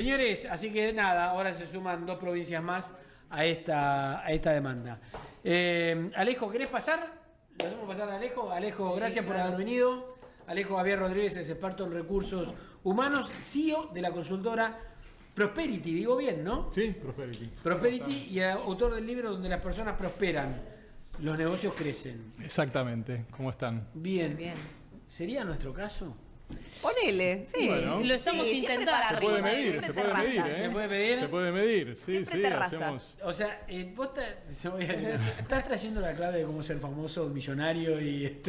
Señores, así que nada, ahora se suman 2 provincias más a esta demanda. Alejo, ¿querés pasar? ¿Lo hacemos pasar a Alejo? Alejo, gracias por haber venido. Alejo Javier Rodríguez es experto en recursos humanos, CEO de la consultora Prosperity, digo bien, ¿no? Sí, Prosperity. Prosperity y autor del libro Donde las personas prosperan, los negocios crecen. Exactamente, ¿cómo están? Bien. ¿Sería nuestro caso? Ponele, sí. Bueno. Lo estamos intentando. Se puede medir, se puede medir, ¿eh? ¿Se puede medir? Se puede medir, sí, Siempre sí, terraza. hacemos... O sea, vos estás trayendo la clave de cómo ser famoso, millonario y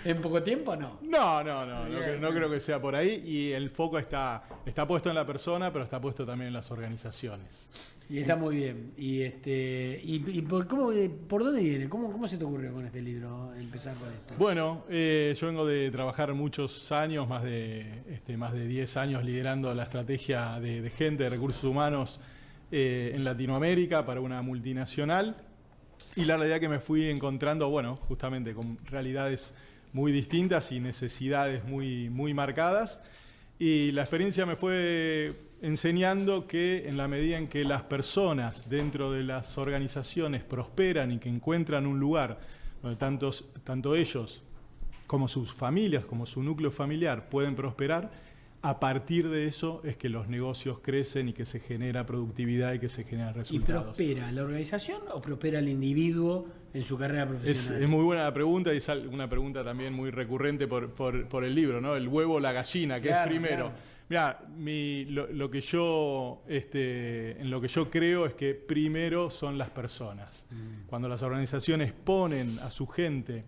en poco tiempo, ¿no? No creo que sea por ahí, y el foco está puesto en la persona, pero está puesto también en las organizaciones. Y está muy bien. Y por dónde viene? ¿Cómo se te ocurrió con este libro empezar con esto? Bueno, yo vengo de trabajar muchos años, más de 10 años liderando la estrategia de gente, de recursos humanos en Latinoamérica para una multinacional. Y la realidad que me fui encontrando, bueno, justamente con realidades muy distintas y necesidades muy marcadas. Y la experiencia me fue enseñando que en la medida en que las personas dentro de las organizaciones prosperan y que encuentran un lugar donde tanto ellos como sus familias, como su núcleo familiar pueden prosperar, a partir de eso es que los negocios crecen y que se genera productividad y que se generan resultados. ¿Y prospera la organización o prospera el individuo en su carrera profesional? Es muy buena la pregunta y es una pregunta también muy recurrente por el libro, ¿no? El huevo o la gallina, ¿qué es primero? Claro. Mirá, en lo que yo creo es que primero son las personas. Cuando las organizaciones ponen a su gente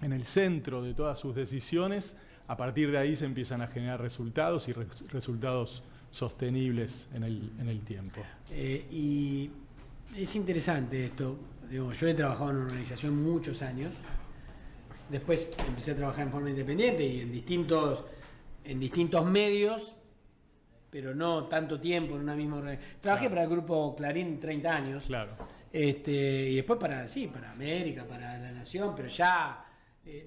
en el centro de todas sus decisiones, a partir de ahí se empiezan a generar resultados y resultados sostenibles en el tiempo. Y es interesante esto. Digo, yo he trabajado en una organización muchos años. Después empecé a trabajar en forma independiente y en distintos medios, pero no tanto tiempo en una misma organización. Trabajé para el grupo Clarín 30 años. Claro. Y después para América, para La Nación, pero ya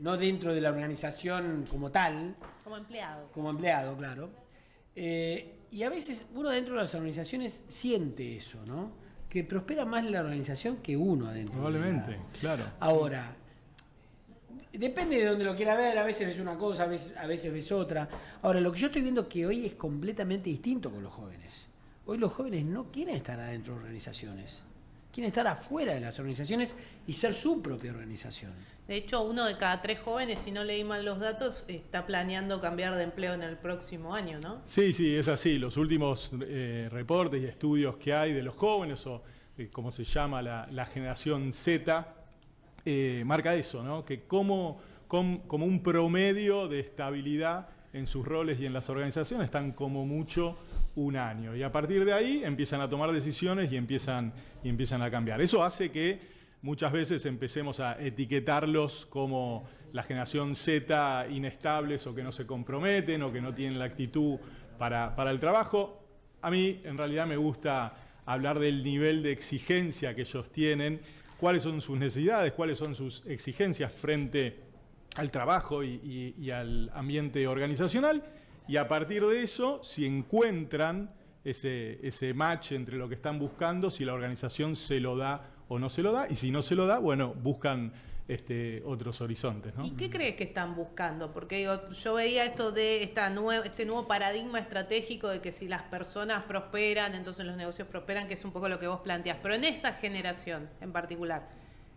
no dentro de la organización como tal. Como empleado. Como empleado, claro. Y a veces uno dentro de las organizaciones siente eso, ¿no? Que prospera más la organización que uno adentro. Probablemente, claro. Ahora, depende de donde lo quiera ver, a veces ves una cosa, a veces ves otra. Ahora, lo que yo estoy viendo que hoy es completamente distinto con los jóvenes. Hoy los jóvenes no quieren estar adentro de organizaciones. Quieren estar afuera de las organizaciones y ser su propia organización. De hecho, 1 de cada 3 jóvenes, si no leí mal los datos, está planeando cambiar de empleo en el próximo año, ¿no? Sí, es así. Los últimos reportes y estudios que hay de los jóvenes, o como se llama la generación Z, marca eso, ¿no? Que como un promedio de estabilidad en sus roles y en las organizaciones están como mucho 1 año. Y a partir de ahí empiezan a tomar decisiones y empiezan a cambiar. Eso hace que muchas veces empecemos a etiquetarlos como la generación Z inestables o que no se comprometen o que no tienen la actitud para el trabajo. A mí en realidad me gusta hablar del nivel de exigencia que ellos tienen, cuáles son sus necesidades, cuáles son sus exigencias frente al trabajo y al ambiente organizacional, y a partir de eso, si encuentran ese match entre lo que están buscando, si la organización se lo da o no se lo da, y si no se lo da, bueno, buscan otros horizontes, ¿no? ¿Y qué crees que están buscando? Porque yo veía esto de este nuevo paradigma estratégico de que si las personas prosperan, entonces los negocios prosperan, que es un poco lo que vos planteás, pero en esa generación en particular,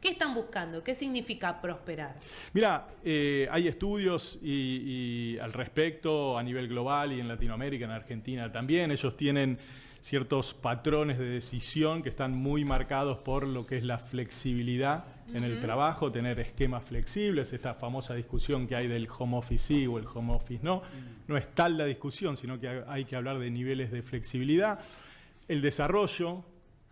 ¿qué están buscando? ¿Qué significa prosperar? Mira, hay estudios y al respecto a nivel global y en Latinoamérica, en Argentina también. Ellos tienen ciertos patrones de decisión que están muy marcados por lo que es la flexibilidad en el trabajo, tener esquemas flexibles, esta famosa discusión que hay del home office sí o el home office no. No es tal la discusión, sino que hay que hablar de niveles de flexibilidad. El desarrollo,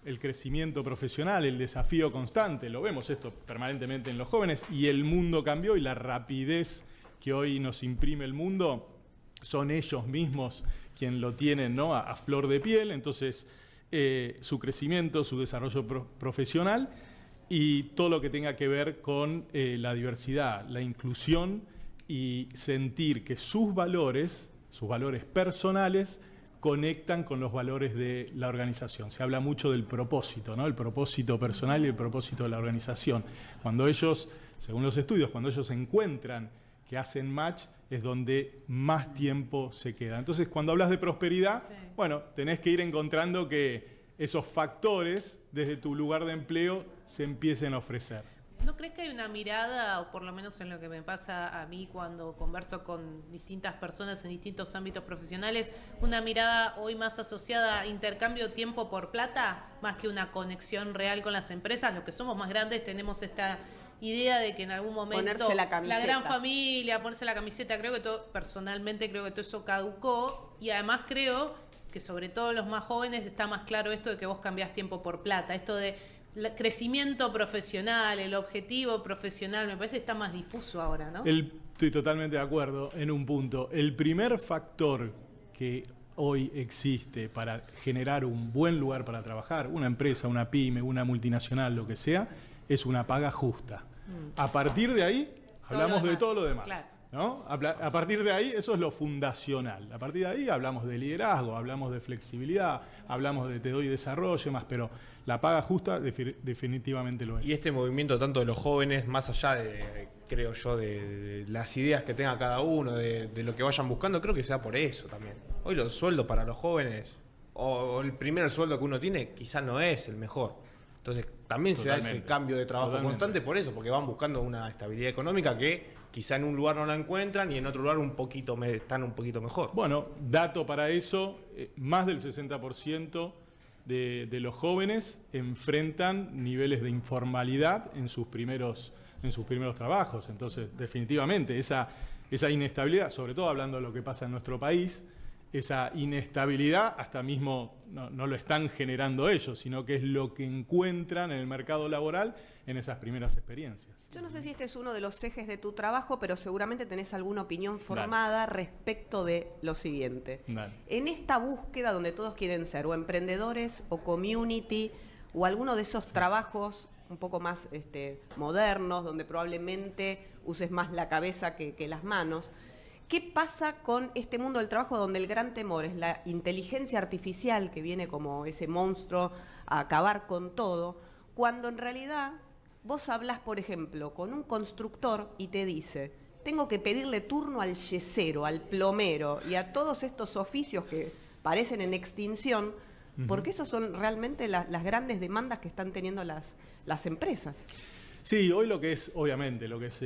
el crecimiento profesional, el desafío constante, lo vemos esto permanentemente en los jóvenes, y el mundo cambió y la rapidez que hoy nos imprime el mundo, son ellos mismos quienes lo tienen, ¿no? a flor de piel. Entonces su crecimiento, su desarrollo profesional y todo lo que tenga que ver con la diversidad, la inclusión y sentir que sus valores personales conectan con los valores de la organización. Se habla mucho del propósito, ¿no? El propósito personal y el propósito de la organización. Cuando ellos, según los estudios, cuando ellos encuentran que hacen match, es donde más tiempo se queda. Entonces, cuando hablas de prosperidad, bueno, tenés que ir encontrando que esos factores, desde tu lugar de empleo, se empiecen a ofrecer. ¿No crees que hay una mirada, o por lo menos en lo que me pasa a mí cuando converso con distintas personas en distintos ámbitos profesionales, una mirada hoy más asociada a intercambio tiempo por plata, más que una conexión real con las empresas? Los que somos más grandes tenemos esta idea de que en algún momento Ponerse la camiseta. la gran familia, ponerse la camiseta, creo que todo, personalmente creo que todo eso caducó, y además creo que sobre todo los más jóvenes está más claro esto de que vos cambiás tiempo por plata, esto de crecimiento profesional, el objetivo profesional, me parece que está más difuso ahora, ¿no? Estoy totalmente de acuerdo en un punto. El primer factor que hoy existe para generar un buen lugar para trabajar, una empresa, una pyme, una multinacional, lo que sea, es una paga justa. A partir de ahí, hablamos de todo lo demás. Claro. ¿No? A partir de ahí, eso es lo fundacional. A partir de ahí hablamos de liderazgo, hablamos de flexibilidad, hablamos de te doy desarrollo más, pero la paga justa definitivamente lo es. Y este movimiento tanto de los jóvenes, más allá de, creo yo, de las ideas que tenga cada uno, de lo que vayan buscando, creo que sea por eso también. Hoy los sueldos para los jóvenes, o el primer sueldo que uno tiene, quizás no es el mejor. Entonces también se da ese cambio de trabajo constante por eso, porque van buscando una estabilidad económica que quizá en un lugar no la encuentran y en otro lugar están un poquito mejor. Bueno, dato para eso, más del 60% de los jóvenes enfrentan niveles de informalidad en sus primeros trabajos. Entonces, definitivamente, esa inestabilidad, sobre todo hablando de lo que pasa en nuestro país, esa inestabilidad hasta mismo no lo están generando ellos, sino que es lo que encuentran en el mercado laboral en esas primeras experiencias. Yo no sé si este es uno de los ejes de tu trabajo, pero seguramente tenés alguna opinión formada respecto de lo siguiente. Dale. En esta búsqueda donde todos quieren ser o emprendedores o community o alguno de esos trabajos un poco más modernos, donde probablemente uses más la cabeza que las manos, ¿qué pasa con este mundo del trabajo donde el gran temor es la inteligencia artificial que viene como ese monstruo a acabar con todo, cuando en realidad vos hablás, por ejemplo, con un constructor y te dice, tengo que pedirle turno al yesero, al plomero y a todos estos oficios que parecen en extinción, porque esos son realmente las grandes demandas que están teniendo las empresas? Sí, hoy obviamente, lo que es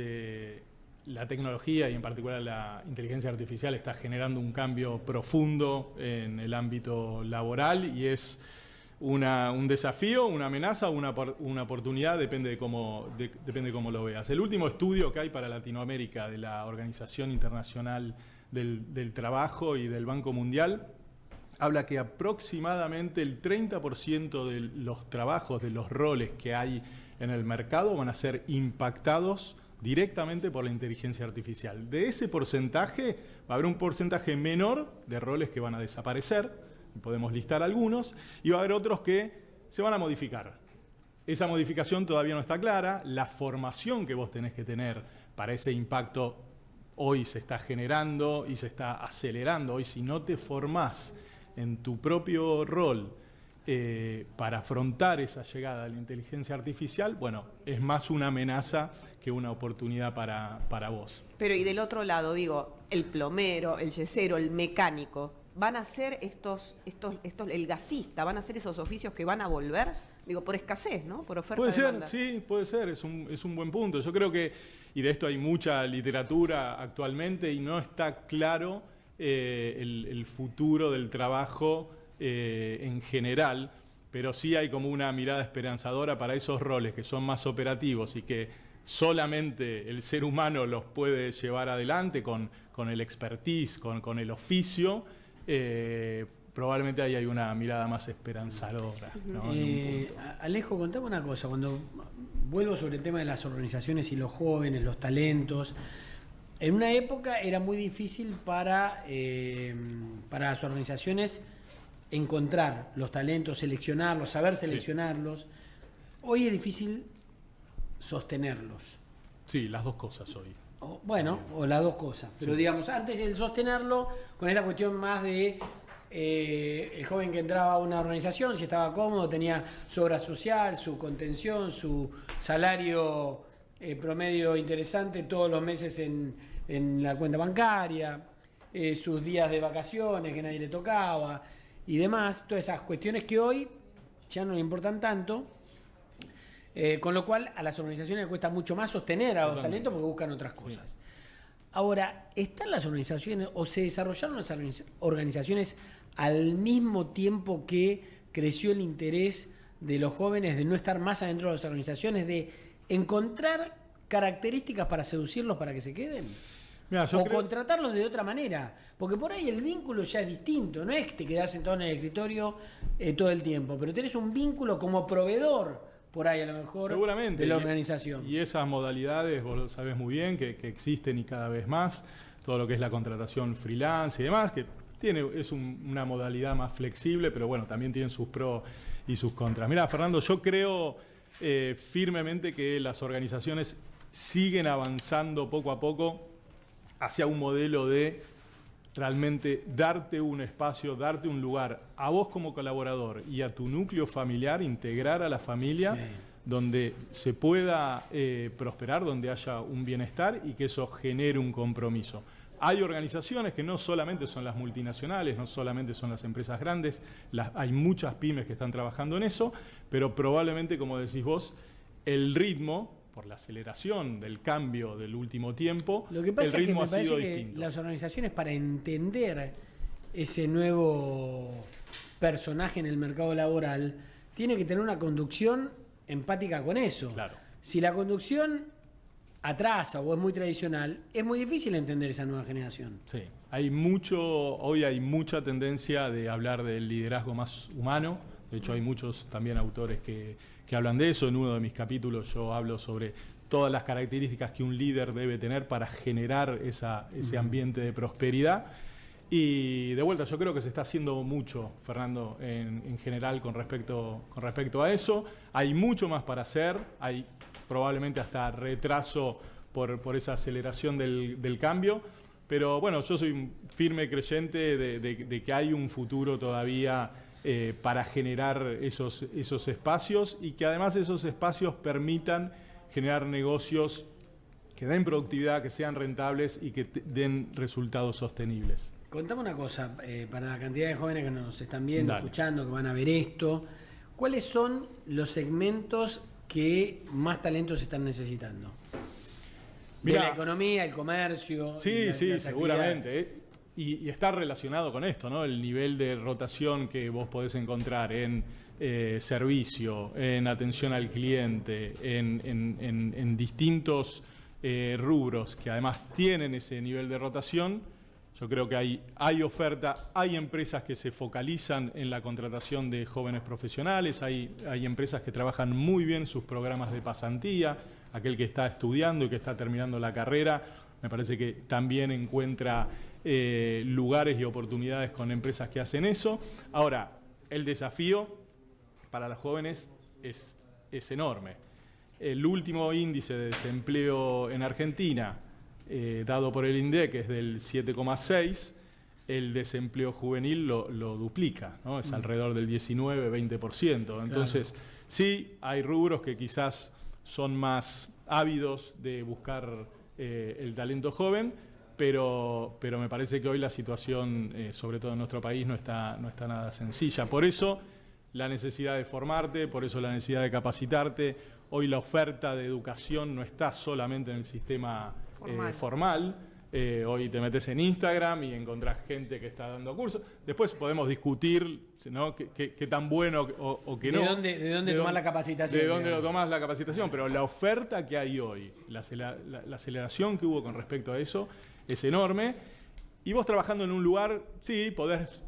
la tecnología y en particular la inteligencia artificial está generando un cambio profundo en el ámbito laboral y es un desafío, una amenaza o una oportunidad, depende de cómo lo veas. El último estudio que hay para Latinoamérica de la Organización Internacional del Trabajo y del Banco Mundial habla que aproximadamente el 30% de los trabajos, de los roles que hay en el mercado van a ser impactados directamente por la inteligencia artificial. De ese porcentaje va a haber un porcentaje menor de roles que van a desaparecer, podemos listar algunos, y va a haber otros que se van a modificar. Esa modificación todavía no está clara, la formación que vos tenés que tener para ese impacto hoy se está generando y se está acelerando. Hoy si no te formás en tu propio rol para afrontar esa llegada de la inteligencia artificial, bueno, es más una amenaza que una oportunidad para vos. Pero y del otro lado, digo, el plomero, el yesero, el mecánico, ¿van a ser el gasista, van a ser esos oficios que van a volver? Digo, por escasez, ¿no? Por oferta. Puede ser, demanda. sí, puede ser, es un buen punto. Yo creo que, y de esto hay mucha literatura actualmente, y no está claro el futuro del trabajo en general, pero sí hay como una mirada esperanzadora para esos roles que son más operativos y que solamente el ser humano los puede llevar adelante con el expertise, con el oficio. Probablemente ahí hay una mirada más esperanzadora, ¿no? Alejo, contame una cosa, cuando vuelvo sobre el tema de las organizaciones y los jóvenes, los talentos, en una época era muy difícil para las organizaciones encontrar los talentos, seleccionarlos, saber seleccionarlos. Hoy es difícil sostenerlos. Sí, las dos cosas hoy. O las dos cosas. Pero digamos, antes el sostenerlo, con esta cuestión más de el joven que entraba a una organización, si estaba cómodo, tenía su obra social, su contención, su salario promedio interesante todos los meses en la cuenta bancaria, sus días de vacaciones que nadie le tocaba y demás, todas esas cuestiones que hoy ya no le importan tanto, con lo cual a las organizaciones les cuesta mucho más sostener a los talentos porque buscan otras cosas. Sí. Ahora, ¿están las organizaciones o se desarrollaron las organizaciones al mismo tiempo que creció el interés de los jóvenes de no estar más adentro de las organizaciones, de encontrar características para seducirlos para que se queden? Mirá, o contratarlos de otra manera, porque por ahí el vínculo ya es distinto, no es que te quedás sentado en el escritorio todo el tiempo, pero tenés un vínculo como proveedor por ahí a lo mejor seguramente, de la organización. Y esas modalidades, vos lo sabés muy bien, que existen y cada vez más, todo lo que es la contratación freelance y demás, que es una modalidad más flexible, pero bueno, también tienen sus pros y sus contras. Mirá, Fernando, yo creo firmemente que las organizaciones siguen avanzando poco a poco hacia un modelo de realmente darte un espacio, darte un lugar a vos como colaborador y a tu núcleo familiar, integrar a la familia, sí, donde se pueda prosperar, donde haya un bienestar y que eso genere un compromiso. Hay organizaciones que no solamente son las multinacionales, no solamente son las empresas grandes, hay muchas pymes que están trabajando en eso, pero probablemente, como decís vos, el ritmo, por la aceleración del cambio del último tiempo, lo que pasa el ritmo es que me ha sido parece distinto. Que las organizaciones, para entender ese nuevo personaje en el mercado laboral, tienen que tener una conducción empática con eso. Claro. Si la conducción atrasa o es muy tradicional, es muy difícil entender esa nueva generación. Sí, hoy hay mucha tendencia de hablar del liderazgo más humano. De hecho, hay muchos también autores que hablan de eso. En uno de mis capítulos yo hablo sobre todas las características que un líder debe tener para generar ese ambiente de prosperidad. Y de vuelta, yo creo que se está haciendo mucho, Fernando, en general con respecto a eso. Hay mucho más para hacer, hay probablemente hasta retraso por esa aceleración del cambio. Pero bueno, yo soy un firme creyente de que hay un futuro todavía para generar esos espacios y que además esos espacios permitan generar negocios que den productividad, que sean rentables y que den resultados sostenibles. Contame una cosa, para la cantidad de jóvenes que nos están viendo, Dale. escuchando, que van a ver esto, ¿cuáles son los segmentos que más talentos están necesitando? Mirá, de la economía, el comercio. Sí, las seguramente. Y está relacionado con esto, ¿no? El nivel de rotación que vos podés encontrar en servicio, en atención al cliente, en distintos rubros que además tienen ese nivel de rotación. Yo creo que hay oferta, hay empresas que se focalizan en la contratación de jóvenes profesionales, hay empresas que trabajan muy bien sus programas de pasantía, aquel que está estudiando y que está terminando la carrera, me parece que también encuentra lugares y oportunidades con empresas que hacen eso. Ahora, el desafío para los jóvenes es enorme. El último índice de desempleo en Argentina, dado por el INDEC, es del 7,6, el desempleo juvenil lo duplica, ¿no? Es alrededor del 19-20%. Entonces, claro, sí, hay rubros que quizás son más ávidos de buscar el talento joven, pero me parece que hoy la situación, sobre todo en nuestro país, no está nada sencilla. Por eso la necesidad de formarte, por eso la necesidad de capacitarte. Hoy la oferta de educación no está solamente en el sistema formal. Hoy te metes en Instagram y encontrás gente que está dando cursos. Después podemos discutir, ¿no?, qué tan bueno o qué no. ¿De dónde tomás la capacitación? De dónde lo tomás la capacitación, pero la oferta que hay hoy, la aceleración que hubo con respecto a eso, es enorme. Y vos trabajando en un lugar, sí, podés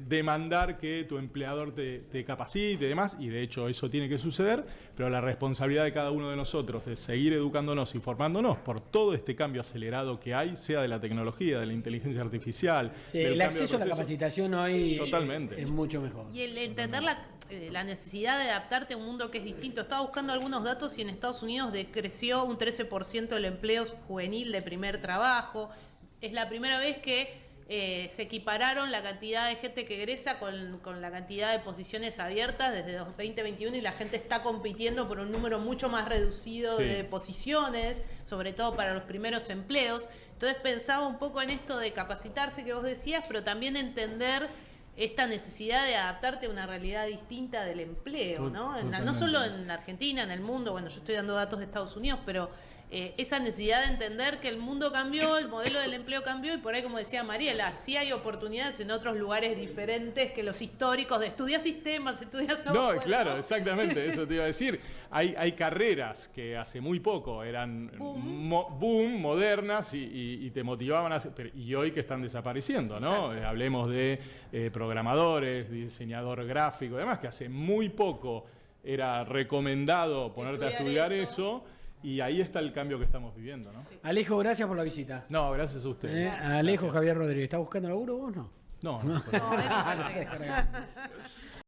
demandar que tu empleador te capacite y demás, y de hecho eso tiene que suceder, pero la responsabilidad de cada uno de nosotros de seguir educándonos y formándonos por todo este cambio acelerado que hay, sea de la tecnología, de la inteligencia artificial. Sí, el acceso a la capacitación hoy totalmente es mucho mejor. Y el entender la necesidad de adaptarte a un mundo que es distinto. Estaba buscando algunos datos y en Estados Unidos creció un 13% el empleo juvenil de primer trabajo. Es la primera vez que se equipararon la cantidad de gente que egresa con la cantidad de posiciones abiertas desde 2021 y la gente está compitiendo por un número mucho más reducido Sí. de posiciones, sobre todo para los primeros empleos. Entonces pensaba un poco en esto de capacitarse que vos decías, pero también entender esta necesidad de adaptarte a una realidad distinta del empleo, ¿no? No solo en la Argentina, en el mundo, bueno, yo estoy dando datos de Estados Unidos, pero esa necesidad de entender que el mundo cambió, el modelo del empleo cambió y por ahí, como decía Mariela, sí hay oportunidades en otros lugares diferentes que los históricos de estudiar sistemas, estudiar software. No, claro, exactamente, eso te iba a decir. Hay carreras que hace muy poco eran boom, modernas y te motivaban a hacer, y hoy que están desapareciendo, ¿no? Hablemos de programadores, diseñador gráfico, además que hace muy poco era recomendado ponerte a estudiar eso. Y ahí está el cambio que estamos viviendo, ¿no? Alejo, gracias por la visita. No, gracias a ustedes. Alejo Javier Rodríguez, ¿estás buscando laburo vos no? No, No,